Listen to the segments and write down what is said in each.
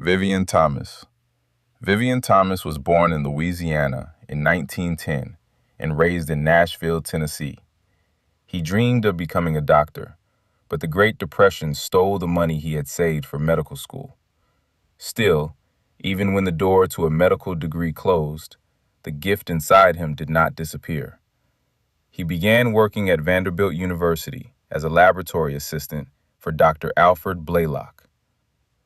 Vivien Thomas. Vivien Thomas was born in Louisiana in 1910 and raised in Nashville, Tennessee. He dreamed of becoming a doctor, but the Great Depression stole the money he had saved for medical school. Still, even when the door to a medical degree closed, the gift inside him did not disappear. He began working at Vanderbilt University as a laboratory assistant for Dr. Alfred Blalock.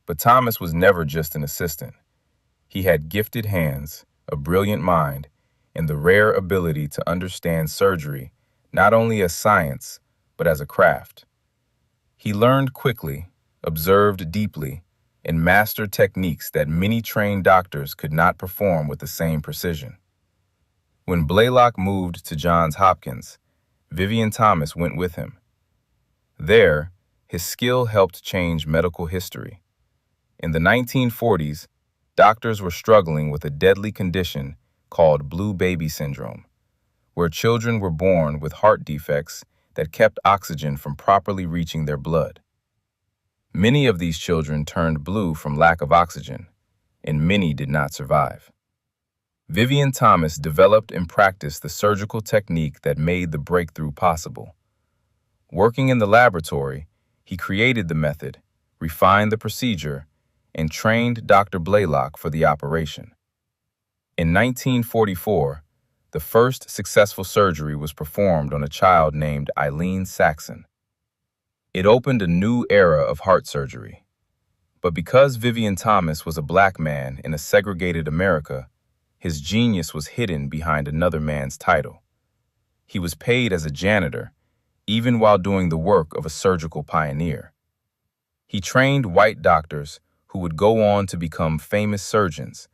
But Thomas was never just an assistant. He had gifted hands, a brilliant mind, and the rare ability to understand surgery not only as science, but as a craft. He learned quickly, observed deeply, and mastered techniques that many trained doctors could not perform with the same precision. When Blalock moved to Johns Hopkins, Vivien Thomas went with him. There, his skill helped change medical history. In the 1940s, doctors were struggling with a deadly condition called blue baby syndrome, where children were born with heart defects that kept oxygen from properly reaching their blood. Many of these children turned blue from lack of oxygen, and many did not survive. Vivien Thomas developed and practiced the surgical technique that made the breakthrough possible. Working in the laboratory, he created the method, refined the procedure, and trained Dr. Blalock for the operation. In 1944, the first successful surgery was performed on a child named Eileen Saxon. It opened a new era of heart surgery. But because Vivien Thomas was a black man in a segregated America, his genius was hidden behind another man's title. He was paid as a janitor, even while doing the work of a surgical pioneer. He trained white doctors who would go on to become famous surgeons,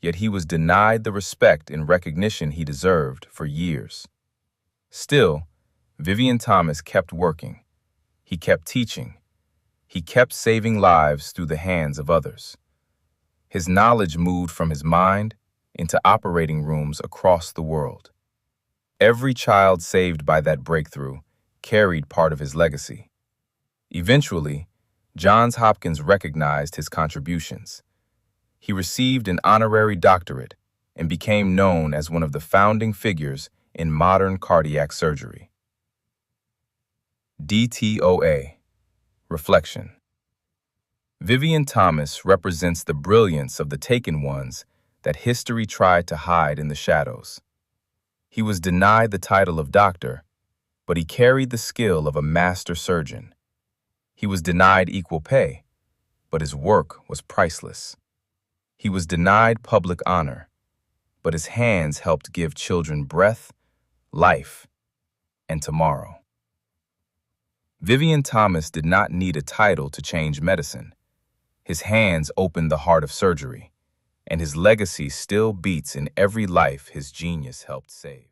yet he was denied the respect and recognition he deserved for years. Still, Vivien Thomas kept working. He kept teaching. He kept saving lives through the hands of others. His knowledge moved from his mind into operating rooms across the world. Every child saved by that breakthrough carried part of his legacy. Eventually, Johns Hopkins recognized his contributions. He received an honorary doctorate and became known as one of the founding figures in modern cardiac surgery. DTOA. Reflection. Vivien Thomas represents the brilliance of the taken ones that history tried to hide in the shadows. He was denied the title of doctor, but he carried the skill of a master surgeon. He was denied equal pay, but his work was priceless. He was denied public honor, but his hands helped give children breath, life, and tomorrow. Vivien Thomas did not need a title to change medicine. His hands opened the heart of surgery, and his legacy still beats in every life his genius helped save.